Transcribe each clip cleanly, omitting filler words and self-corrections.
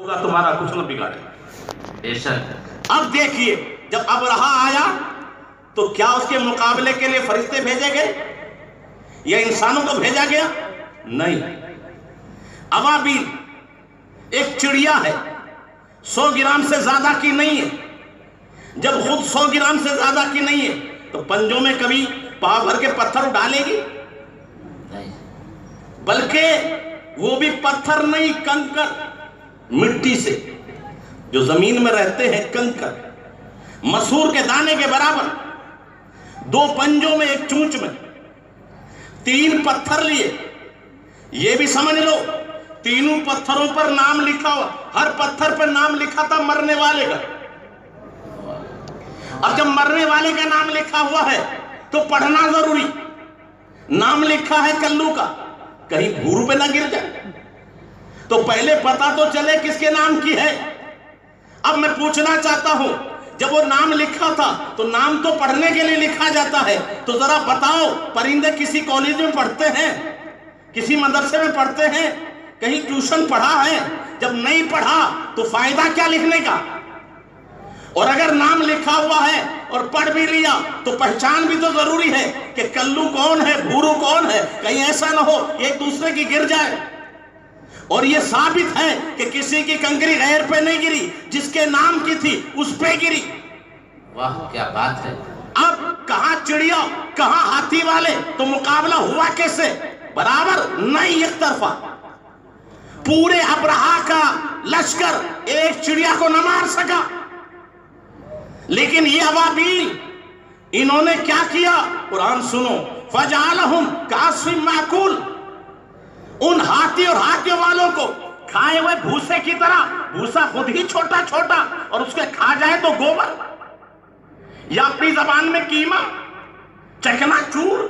ہوگا تمہارا کچھ نہ بگاڑے. بے شک. اب دیکھیے جب ابرہہ آیا تو کیا اس کے مقابلے کے لیے فرشتے بھیجے گئے یا انسانوں کو بھیجا گیا؟ نہیں. ابابیل ایک چڑیا ہے، 100 گرام سے زیادہ کی نہیں ہے. جب خود 100 گرام سے زیادہ کی نہیں ہے تو پنجوں میں کبھی پاؤ بھر کے پتھر ڈالے گی؟ بلکہ وہ بھی پتھر نہیں، کنکر، مٹی سے جو زمین میں رہتے ہیں، کنکر مسور کے دانے کے برابر. 2 پنجوں میں، ایک چونچ میں 3 پتھر لیے. یہ بھی سمجھ لو تینوں پتھروں پر نام لکھا ہوا، ہر پتھر پر نام لکھا تھا مرنے والے کا. اور جب مرنے والے کا نام لکھا ہوا ہے تو پڑھنا ضروری. نام لکھا ہے کلو کا، کہیں بھور پہ نہ گر جائے تو پہلے پتا تو چلے کس کے نام کی ہے. اب میں پوچھنا چاہتا ہوں، جب وہ نام لکھا تھا تو نام تو پڑھنے کے لیے لکھا جاتا ہے، تو ذرا بتاؤ پرندے کسی کالج میں پڑھتے ہیں، کسی مدرسے میں پڑھتے ہیں، کہیں ٹیوشن پڑھا ہے؟ جب نہیں پڑھا تو فائدہ کیا لکھنے کا؟ اور اگر نام لکھا ہوا ہے اور پڑھ بھی لیا تو پہچان بھی تو ضروری ہے کہ کلو کون ہے، بھورو کون ہے. کہیں ایسا نہ ہو ایک دوسرے کی گر جائے. اور یہ ثابت ہے کہ کسی کی کنکری غیر پہ نہیں گری، جس کے نام کی تھی اس پہ گری. واہ کیا بات ہے. اب کہاں چڑیا کہاں ہاتھی والے، تو مقابلہ ہوا کیسے؟ برابر نہیں، ایک طرفہ. پورے ابرہہ کا لشکر ایک چڑیا کو نہ مار سکا. لیکن یہ ابابیل انہوں نے کیا کیا؟ قرآن سنو، فَجَعَلَهُمْ كَعَصْفٍ مَّأْكُولٍ. ان ہاتھی اور ہاتھیوں والوں کو کھائے ہوئے بھوسے کی طرح، بھوسا خود ہی چھوٹا چھوٹا اور اس کے کھا جائے تو گوبر، یا اپنی زبان میں قیمہ، چکنا چور.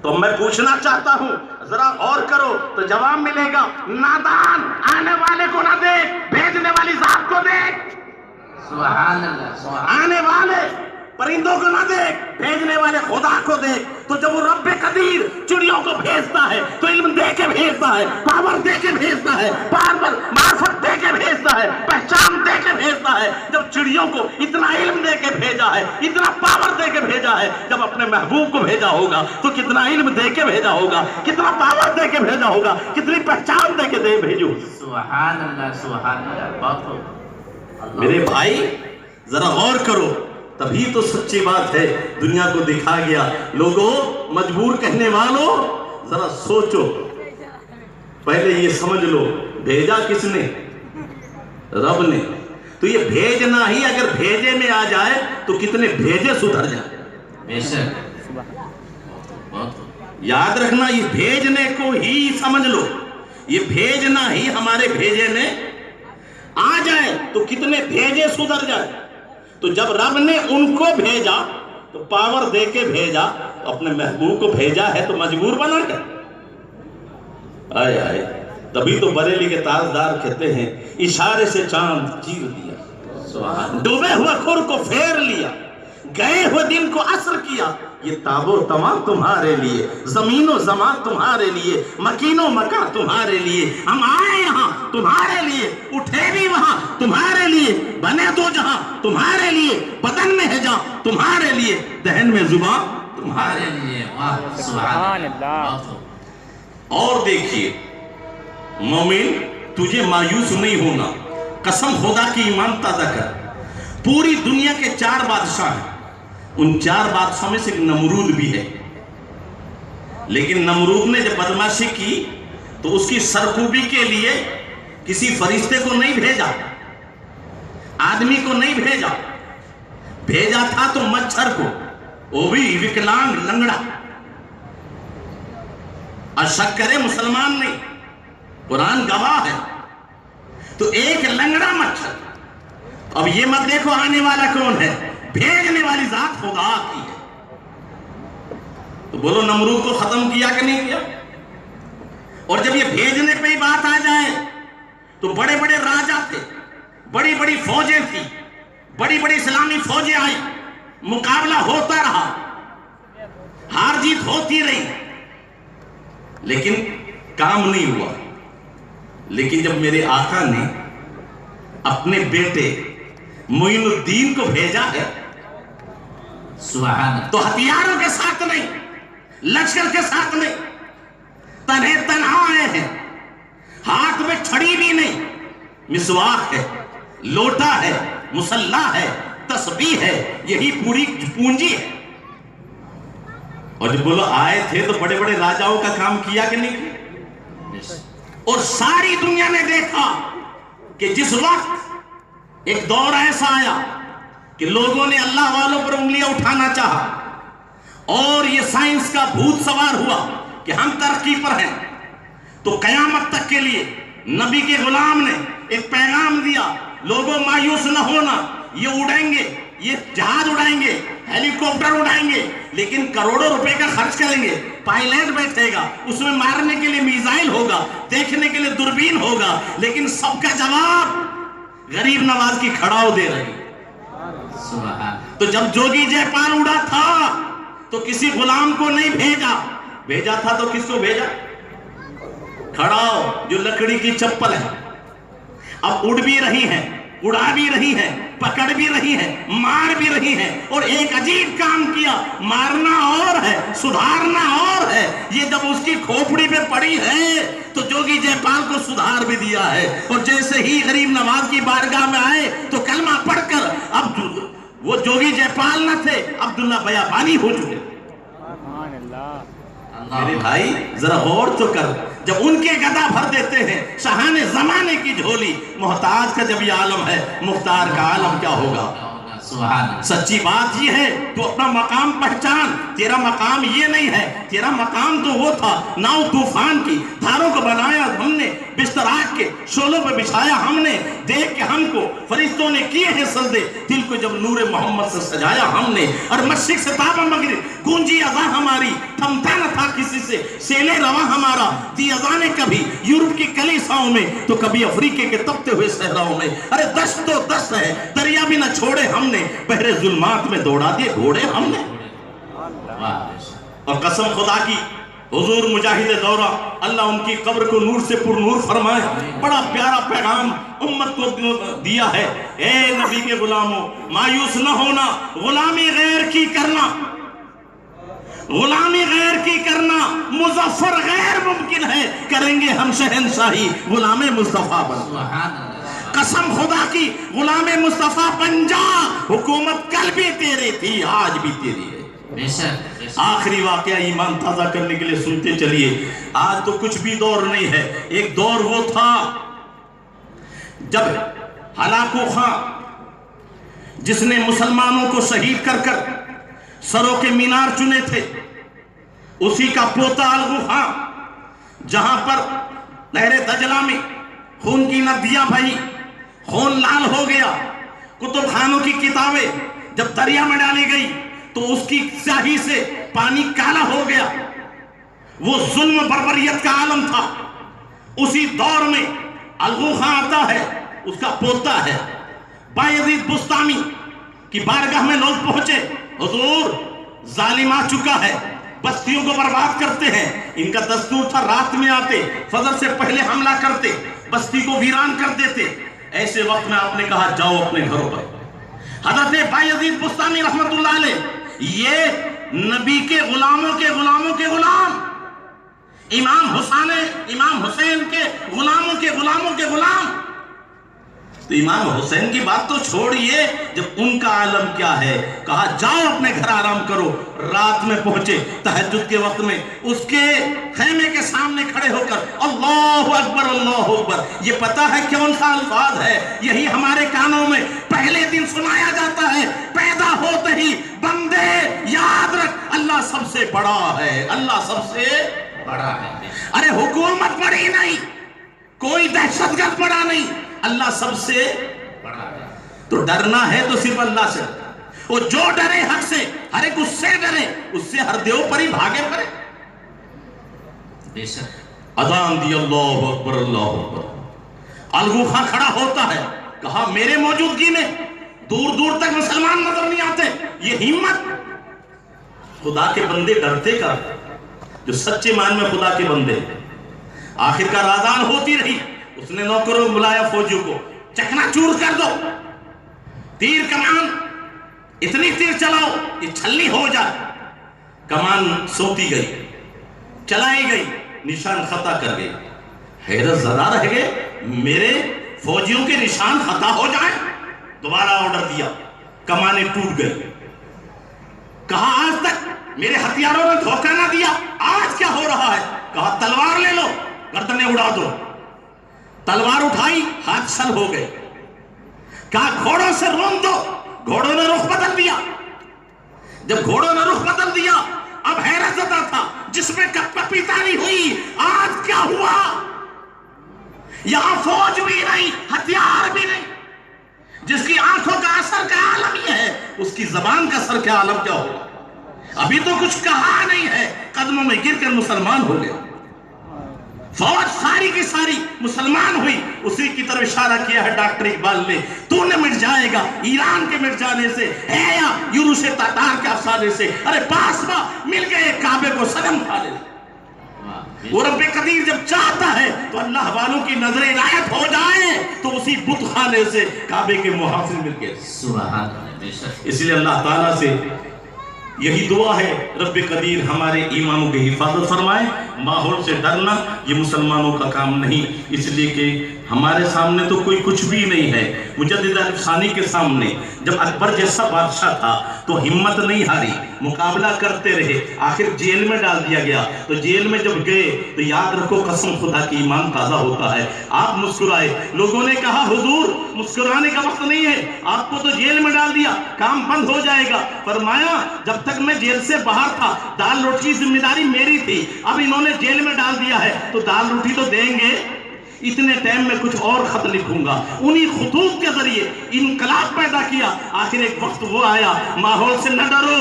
تو میں پوچھنا چاہتا ہوں، ذرا غور کرو تو جواب ملے گا. نادان، آنے والے کو نہ دیکھ، بھیجنے والی ذات کو دیکھ. سبحان اللہ. آنے والے پرندوں کو نہ دیکھ، بھیجنے والے خدا کو دیکھ. تو جب وہ رب قدیر چڑیوں کو بھیجتا ہے تو علم دے کے بھیجتا ہے، پاور دے کے بھیجتا ہے، معرفت دے کے بھیجتا ہے، پہچان دے کے بھیجتا ہے. جب چڑیوں کو اتنا علم دے کے بھیجا ہے، اتنا پاور دے کے بھیجا ہے، جب اپنے محبوب کو بھیجا ہوگا تو کتنا علم دے کے بھیجا ہوگا، کتنا پاور دے کے بھیجا ہوگا، کتنی پہچان دے کے بھیجو. سبحان اللہ سبحان اللہ. بہت میرے بھائی ذرا غور کرو، تبھی تو سچی بات ہے دنیا کو دکھا گیا. لوگوں، مجبور کہنے والوں، ذرا سوچو، پہلے یہ سمجھ لو بھیجا کس نے؟ رب نے. تو یہ بھیجنا ہی اگر بھیجے میں آ جائے تو کتنے بھیجے سدھر جائے. بے شک. یاد رکھنا، یہ بھیجنے کو ہی سمجھ لو، یہ بھیجنا ہی ہمارے بھیجے میں آ جائے تو کتنے بھیجے سدھر جائے. تو جب رب نے ان کو بھیجا تو پاور دے کے بھیجا، اپنے محبوب کو بھیجا ہے تو مجبور بنا کر. آئے آئے، تبھی تو بریلی کے تاجدار کہتے ہیں، اشارے سے چاند چیر دیا، ڈوبے ہوئے خور کو پھیر لیا، گئے ہوئے دن کو عصر کیا. یہ تاب و تمام تمہارے لیے، زمین و زمان تمہارے لیے، مکین و مکان تمہارے لیے. ہم آئے یہاں تمہارے لیے، اٹھے بھی وہاں تمہارے لیے، بنے دو جہاں تمہارے لیے، بدن میں ہے جہاں تمہارے لیے، دہن میں زبان تمہارے لیے. واہ سبحان اللہ. اور دیکھیے مومن، تجھے مایوس نہیں ہونا. قسم خدا کی ایمان تازہ کر. پوری دنیا کے 4 بادشاہ ہیں، ان 4 بادشاہ میں سے ایک نمرود بھی ہے. لیکن نمرود نے جب بدماشی کی تو اس کی سرکوبی کے لیے کسی فرشتے کو نہیں بھیجا، آدمی کو نہیں بھیجا، بھیجا تھا تو مچھر کو، وہ بھی وکلانگ، لنگڑا. اور شک کرے مسلمان نہیں، قرآن گواہ ہے. تو ایک لنگڑا مچھر. اب یہ مت دیکھو آنے والا کون ہے، بھیجنے والی ذات خدا کی ہے. تو بولو نمرود کو ختم کیا کہ نہیں کیا؟ اور جب یہ بھیجنے پہ ہی بات آ جائے تو بڑے بڑے راجہ تھے، بڑی بڑی فوجیں تھی، بڑی بڑی اسلامی فوجیں آئی، مقابلہ ہوتا رہا، ہار جیت ہوتی رہی، لیکن کام نہیں ہوا. لیکن جب میرے آقا نے अपने बेटे मोइनुद्दीन को भेजा है सुभान तो हथियारों के साथ नहीं, लश्कर के साथ नहीं, तन्हे तन्हा आए हैं। हाथ में छड़ी भी नहीं, मिसवाक है, लोटा है, मुसल्ला है, तस्बीह है, यही पूरी पूंजी है। और जब बोलो आए थे तो बड़े बड़े राजाओं का काम किया कि नहीं किया? और सारी दुनिया ने देखा कि जिस वक्त एक दौर ऐसा आया कि लोगों ने अल्लाह वालों पर उंगलियां उठाना चाहा और ये साइंस का भूत सवार हुआ कि हम तरक्की पर हैं, तो कयामत तक के लिए नबी के गुलाम ने एक पैगाम दिया, लोगों मायूस न होना, ये उड़ेंगे, ये जहाज उड़ाएंगे, हेलीकॉप्टर उड़ाएंगे, लेकिन करोड़ों रुपए का खर्च करेंगे, पायलट बैठेगा, उसमें मारने के लिए मिसाइल होगा, देखने के लिए दूरबीन होगा, लेकिन सबका जवाब गरीब नवाज की खड़ाव दे रही। सुभान तो जब जोगी जयपाल उड़ा था तो किसी गुलाम को नहीं भेजा था तो किसको भेजा? खड़ाव, जो लकड़ी की चप्पल है, अब उड़ भी रही है, उड़ा भी रही है, पकड़ भी रही है, मार भी रही है। और एक अजीब काम किया, मारना और है, सुधारना और है। ये जब उसकी खोपड़ी पे पड़ी है तो जोगी जयपाल को सुधार भी दिया है। और जैसे ही गरीब नवाज की बारगाह में आए तो कलमा पढ़कर, अब वो जोगी जयपाल न थे, अब्दुल्ला बयाबानी हो चुके। मेरे भाई जरा गौर तो कर, जब उनके गदा भर देते हैं शहाने जमाने की झोली, मोहताज का जब ये आलम है, मुख्तार का आलम क्या होगा? सुभान सच्ची बात ये है, तू अपना मकाम पहचान। तेरा मकाम ये नहीं है, तेरा मकाम तो वो था, नाव तूफान की धारों को बनाया हमने, बिस्तर आग के शोलों पे बिछाया हमने, देख के हमको फरिश्तों ने किए हैं सजदे, दिल को जब नूरे मोहम्मद से सजाया हमने। और मशरिक से ताबा मगरिब गूंजी अज़ा हमारी, थमता न था किसी से सेले रवा हमारा, दी अज़ा ने कभी यूरोप की कलीसाओं में तो कभी अफ्रीके के तपते हुए सहराओं में। अरे दस्त तो दस्त है, दरिया भी न छोड़े हमने, बहरे जुल्मात में दौड़ा दिए घोड़े हमने। और कसम खुदा की, हुजूर मुजाहिद दौरा, अल्लाह उनकी कब्र को नूर से पुरनूर फरमाए। बड़ा प्यारा पैगाम उम्मत को दिया है। ए नबी के गुलामों, मायूस न होना, गुलामी गैर की करना, गुलामी गैर की करना मुजफ्फर गैर मुमकिन है, करेंगे हम शहनशाही गुलामे मुस्तफा बन। कसम खुदा की, गुलामे मुस्तफा बन जा, हुकूमत कल भी तेरी थी, आज भी तेरी है। आखिरी वाकया ईमान ताजा करने के लिए सुनते चलिए। आज तो कुछ भी दौर नहीं है, एक दौर वो था जब हलाकू खां, जिसने मुसलमानों को शहीद कर कर सरों के मीनार चुने थे, उसी का पोता अलगू खां, जहां पर नहरे दजला में खून की नदियां बही, खून लाल हो गया, कुतुब खानों की किताबें जब दरिया में डाली गई तो उसकी स्याही से पानी काला हो गया। वो जुल्म बर्बरियत का आलम था। उसी दौर में अलगू खां आता है, उसका पोता है बायजीद बुस्तामी की बारगाह में लोग पहुंचे, हुजूर जालिम आ चुका है, बस्तियों को बर्बाद करते हैं। इनका दस्तूर था, रात में आते, फजर से पहले हमला करते, बस्ती को वीरान कर देते। ऐसे वक्त में आपने कहा जाओ अपने घरों पर। हजरत बायजीद बुस्तामी रहमतुल्लाह अलैह, ये नबी के गुलामों के गुलाम, इमाम हुसैन के गुलामों के गुलाम। तो इमाम हुसैन की बात तो छोड़िए, जब उनका आलम क्या है, कहा जाओ अपने घर आराम करो। रात में पहुंचे, तहज्जुद के वक्त में उसके खेमे के सामने खड़े होकर अल्लाहु अकबर अल्लाहु अकबर, ये पता है कौन सा अल्फाज है? यही हमारे कानों में पहले दिन सुनाया जाता है, पैदा होते ही बंदे याद रख, अल्लाह सबसे बड़ा है, अल्लाह सबसे बड़ा है। अरे हुकूमत बड़ी नहीं, कोई दहशतगर्द बड़ा नहीं, अल्लाह सबसे बड़ा है। तो डरना है तो सिर्फ अल्लाह से। वो जो डरे हक से, हर एक उससे डरे, उससे हर देव परी भागे पड़े। बेशक अजान दी अल्लाहु अकबर अल्लाहु अकबर। अलगू खां खड़ा होता है, कहा मेरे मौजूदगी में दूर दूर तक मुसलमान नजर नहीं आते। ये हिम्मत, खुदा के बंदे डरते का, जो सच्चे मान में खुदा के बंदे। आखिरकार आजान होती रही, उसने नौकरों बुलाया फौजियों को, चकनाचूर कर दो, तीर कमान इतनी तीर चलाओ कि छल्ली हो जाए। कमान सोती गई, चलाई गई, निशान खता कर गई। हैरत जरा रह गए, मेरे फौजियों के निशान खता हो जाए। दोबारा ऑर्डर दिया, कमाने टूट गई। कहा आज तक मेरे हथियारों ने धोखा ना दिया, आज क्या हो रहा है? कहा तलवार ले लो, गर्दनें उड़ा दो। तलवार उठाई, हाथ सल हो गए। कहा घोड़ों से रोन दो, घोड़ों ने रुख बदल दिया। जब घोड़ों ने रुख बदल दिया, अब हैरत ज़दा था, जिसमें कपीतानी हुई। आज क्या हुआ? यहां फौज भी नहीं, हथियार भी नहीं। जिसकी आंखों का असर का आलम यह है, उसकी जबान का असर का आलम क्या होगा? अभी तो कुछ कहा नहीं है, कदमों में गिरकर मुसलमान हो गए। फौज सारी की सारी मुसलमान हुई। उसी की तरफ इशारा किया है डॉक्टर इकबाल ने, तूने मिट जाएगा ईरान के मिट जाने से है या यूरुश तातार के अफसाने से। अरे पासवा मिल गए काबे को सनम खाने से। वो रब्बे कदीर जब चाहता है तो अल्लाह वालों की नजरें इनायत हो जाए तो उसी बुत खाने से काबे के मुहाफिज मिल गए। सुभान अल्लाह। इसलिए अल्लाह ताला से यही दुआ है, रब्बे कदीर हमारे ईमानों की हिफाजत फरमाए। माहौल से डरना ये मुसलमानों का काम नहीं, इसलिए कि हमारे सामने तो कोई कुछ भी नहीं है। मुजद्दिद अल-सानी के सामने जब अकबर जैसा बादशाह था तो हिम्मत नहीं हारी, मुकाबला करते रहे, आखिर जेल में डाल दिया गया। तो जेल में जब गए तो याद रखो, कसम खुदा की ईमान ताज़ा होता है। आप मुस्कुराए, लोगों ने कहा हुजूर मुस्कुराने का वक्त नहीं है, आपको तो जेल में डाल दिया, काम बंद हो जाएगा। फरमाया जब तक मैं जेल से बाहर था दाल रोटी की जिम्मेदारी मेरी थी, अब इन्होंने जेल में डाल दिया है तो दाल रोटी तो देंगे। इतने टाइम में कुछ और खत लिखूंगा। उन्हीं खुतूत के जरिए इनकलाब पैदा किया। आखिर एक वक्त वो आया, माहौल से न डरो।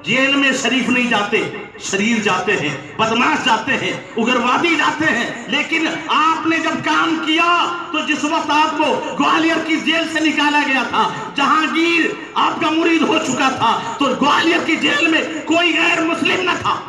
जेल में शरीफ नहीं जाते, शरीर जाते हैं, बदमाश जाते हैं, उग्रवादी जाते हैं। लेकिन आपने जब काम किया तो जिस वक्त आपको ग्वालियर की जेल से निकाला गया था, जहांगीर आपका मुरीद हो चुका था, तो ग्वालियर की जेल में कोई गैर मुस्लिम न था।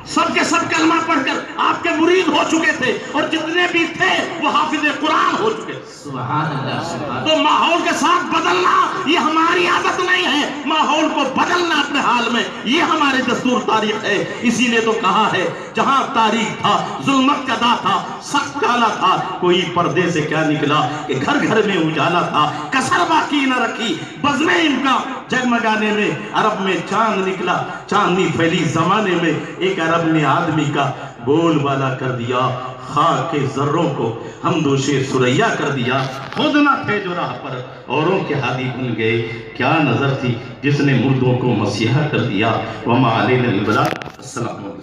सबके सब कलमा पढ़कर आपके मुरीद हो चुके थे और जितने भी थे वो हाफिज कुरान हो चुके थे। सुभान अल्लाह, सुभान। तो माहौल के साथ बदलना ये हमारी आदत नहीं है, माहौल को बदलना अपने हाल में ये हमारे दस्तूर तारीख है। इसीलिए तो कहा है जहां तारीख था जुल्मत का दा था, सख्त काला था, कोई पर्दे से क्या निकला कि घर घर में उजाला था। कसर बाकी न रखी बज़्मे इनका जगमगाने में, अरब में चांद निकला, चांदनी फैली जमाने में। एक अरब ने आदमी का बोलबाला कर दिया, खाक के जर्रों को हम दोषे सुरैया कर दिया। खुद ना थे जो राह पर औरों के हादी बन गए, क्या नजर थी जिसने मुर्दों को मसीहा कर दिया। वमा अलैना इल्ला। अस्सलाम वालेकुम।